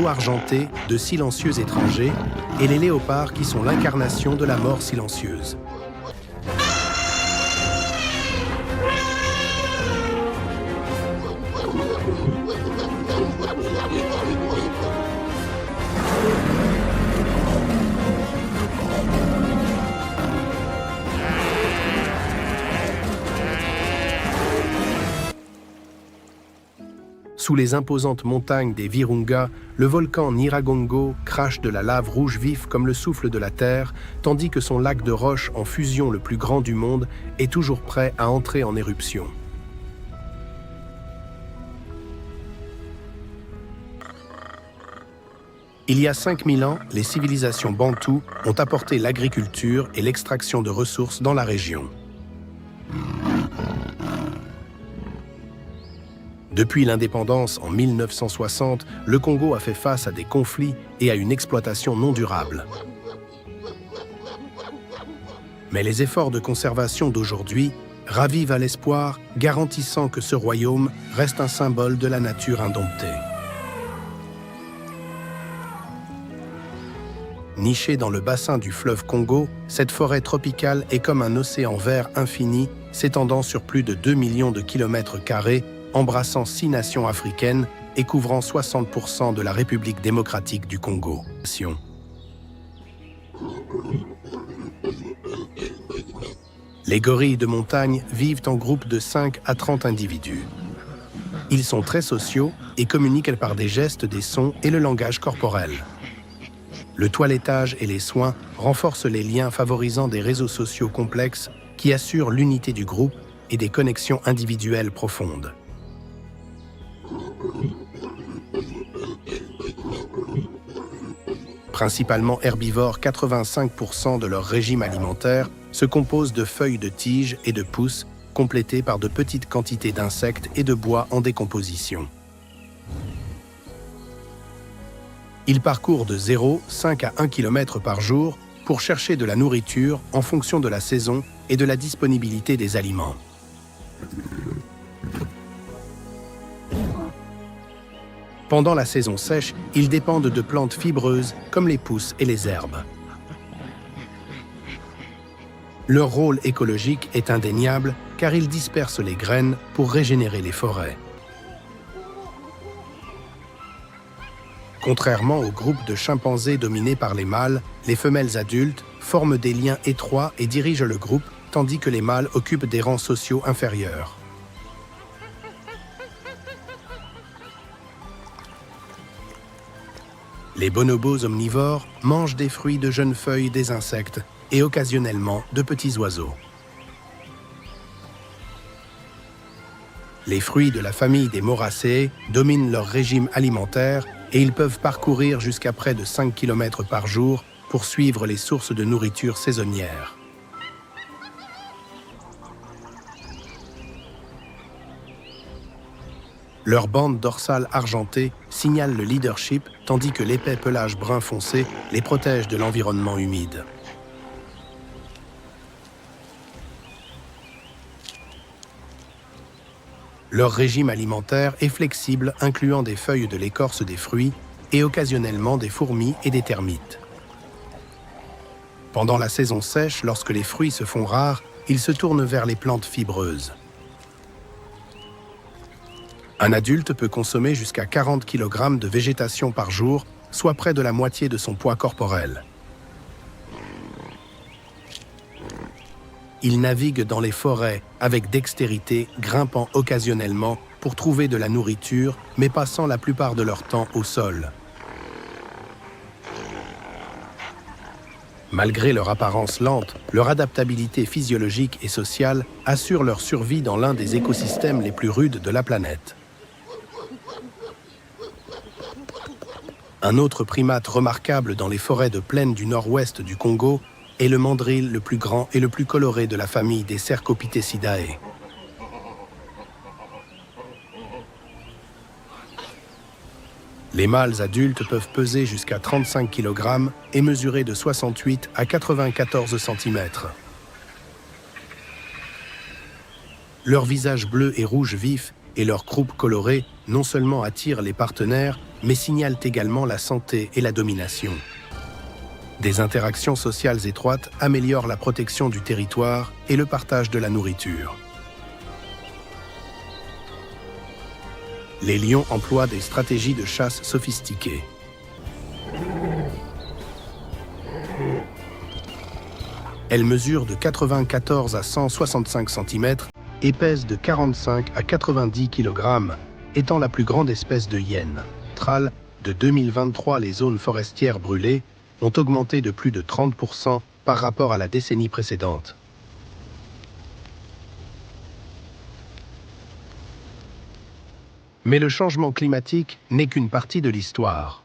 argentés de silencieux étrangers et les léopards qui sont l'incarnation de la mort silencieuse. Sous les imposantes montagnes des Virunga, le volcan Nyiragongo crache de la lave rouge vif comme le souffle de la terre, tandis que son lac de roche en fusion le plus grand du monde est toujours prêt à entrer en éruption. Il y a 5000 ans, les civilisations bantoues ont apporté l'agriculture et l'extraction de ressources dans la région. Depuis l'indépendance en 1960, le Congo a fait face à des conflits et à une exploitation non durable. Mais les efforts de conservation d'aujourd'hui ravivent à l'espoir, garantissant que ce royaume reste un symbole de la nature indomptée. Nichée dans le bassin du fleuve Congo, cette forêt tropicale est comme un océan vert infini s'étendant sur plus de 2 millions de kilomètres carrés, embrassant 6 nations africaines et couvrant 60% de la République démocratique du Congo. Les gorilles de montagne vivent en groupe de 5 à 30 individus. Ils sont très sociaux et communiquent par des gestes, des sons et le langage corporel. Le toilettage et les soins renforcent les liens favorisant des réseaux sociaux complexes qui assurent l'unité du groupe et des connexions individuelles profondes. Principalement herbivores, 85% de leur régime alimentaire se compose de feuilles de tiges et de pousses, complétées par de petites quantités d'insectes et de bois en décomposition. Ils parcourent de 0,5 à 1 km par jour pour chercher de la nourriture en fonction de la saison et de la disponibilité des aliments. Pendant la saison sèche, ils dépendent de plantes fibreuses comme les pousses et les herbes. Leur rôle écologique est indéniable car ils dispersent les graines pour régénérer les forêts. Contrairement au groupe de chimpanzés dominés par les mâles, les femelles adultes forment des liens étroits et dirigent le groupe, tandis que les mâles occupent des rangs sociaux inférieurs. Les bonobos omnivores mangent des fruits, de jeunes feuilles, des insectes et occasionnellement de petits oiseaux. Les fruits de la famille des Moraceae dominent leur régime alimentaire et ils peuvent parcourir jusqu'à près de 5 km par jour pour suivre les sources de nourriture saisonnières. Leur bande dorsale argentée signale le leadership, tandis que l'épais pelage brun foncé les protège de l'environnement humide. Leur régime alimentaire est flexible, incluant des feuilles de l'écorce des fruits et occasionnellement des fourmis et des termites. Pendant la saison sèche, lorsque les fruits se font rares, ils se tournent vers les plantes fibreuses. Un adulte peut consommer jusqu'à 40 kg de végétation par jour, soit près de la moitié de son poids corporel. Ils naviguent dans les forêts avec dextérité, grimpant occasionnellement pour trouver de la nourriture, mais passant la plupart de leur temps au sol. Malgré leur apparence lente, leur adaptabilité physiologique et sociale assure leur survie dans l'un des écosystèmes les plus rudes de la planète. Un autre primate remarquable dans les forêts de plaine du nord-ouest du Congo est le mandrill le plus grand et le plus coloré de la famille des Cercopithecidae. Les mâles adultes peuvent peser jusqu'à 35 kg et mesurer de 68 à 94 cm. Leur visage bleu et rouge vif et leurs croupes colorées non seulement attirent les partenaires, mais signalent également la santé et la domination. Des interactions sociales étroites améliorent la protection du territoire et le partage de la nourriture. Les lions emploient des stratégies de chasse sophistiquées. Elles mesurent de 94 à 165 cm et pèsent de 45 à 90 kg, étant la plus grande espèce de hyène. De 2023, les zones forestières brûlées ont augmenté de plus de 30% par rapport à la décennie précédente. Mais le changement climatique n'est qu'une partie de l'histoire.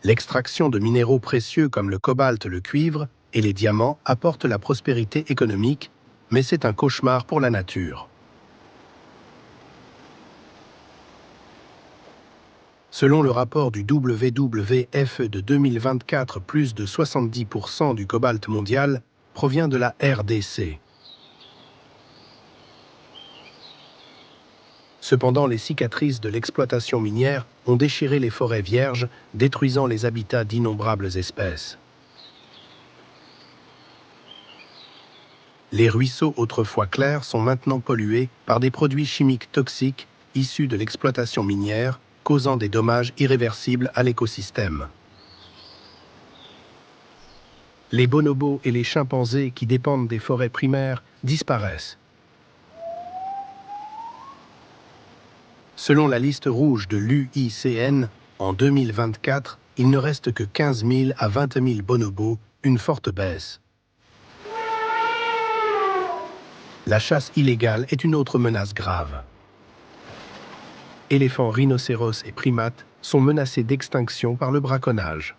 L'extraction de minéraux précieux comme le cobalt, le cuivre et les diamants apporte la prospérité économique, mais c'est un cauchemar pour la nature. Selon le rapport du WWF de 2024, plus de 70% du cobalt mondial provient de la RDC. Cependant, les cicatrices de l'exploitation minière ont déchiré les forêts vierges, détruisant les habitats d'innombrables espèces. Les ruisseaux autrefois clairs sont maintenant pollués par des produits chimiques toxiques issus de l'exploitation minière, causant des dommages irréversibles à l'écosystème. Les bonobos et les chimpanzés qui dépendent des forêts primaires disparaissent. Selon la liste rouge de l'UICN, en 2024, il ne reste que 15 000 à 20 000 bonobos, une forte baisse. La chasse illégale est une autre menace grave. Éléphants, rhinocéros et primates sont menacés d'extinction par le braconnage.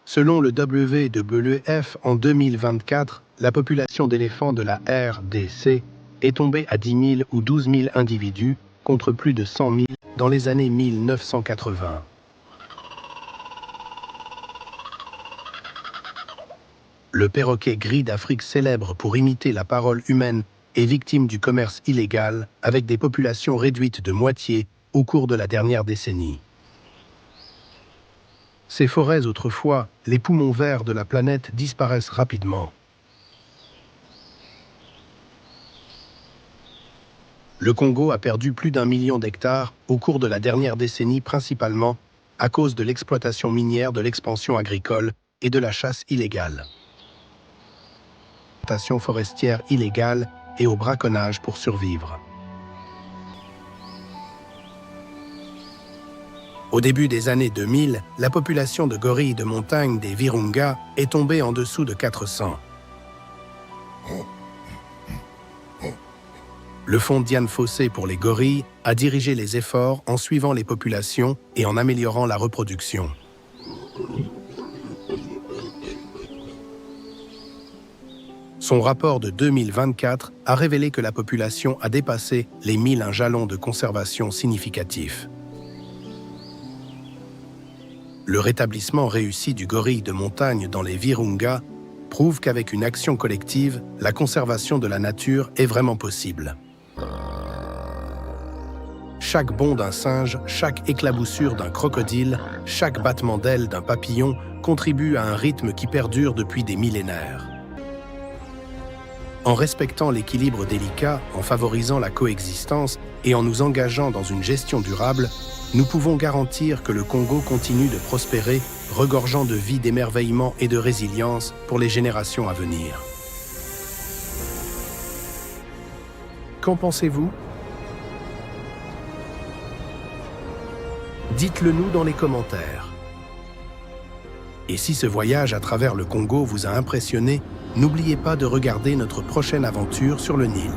Selon le WWF, en 2024, la population d'éléphants de la RDC est tombée à 10 000 ou 12 000 individus, contre plus de 100 000 dans les années 1980. Le perroquet gris d'Afrique, célèbre pour imiter la parole humaine, est victime du commerce illégal, avec des populations réduites de moitié au cours de la dernière décennie. Ces forêts, autrefois les poumons verts de la planète, disparaissent rapidement. Le Congo a perdu plus d'1 million d'hectares au cours de la dernière décennie, principalement à cause de l'exploitation minière, de l'expansion agricole et de la chasse illégale. Plantation forestière illégale et au braconnage pour survivre. Au début des années 2000, la population de gorilles de montagne des Virunga est tombée en dessous de 400. Le fonds Dian Fossé pour les gorilles a dirigé les efforts en suivant les populations et en améliorant la reproduction. Son rapport de 2024 a révélé que la population a dépassé les 1001 jalons de conservation significatifs. Le rétablissement réussi du gorille de montagne dans les Virunga prouve qu'avec une action collective, la conservation de la nature est vraiment possible. Chaque bond d'un singe, chaque éclaboussure d'un crocodile, chaque battement d'aile d'un papillon contribue à un rythme qui perdure depuis des millénaires. En respectant l'équilibre délicat, en favorisant la coexistence et en nous engageant dans une gestion durable, nous pouvons garantir que le Congo continue de prospérer, regorgeant de vie, d'émerveillement et de résilience pour les générations à venir. Qu'en pensez-vous? Dites-le nous dans les commentaires. Et si ce voyage à travers le Congo vous a impressionné, n'oubliez pas de regarder notre prochaine aventure sur le Nil.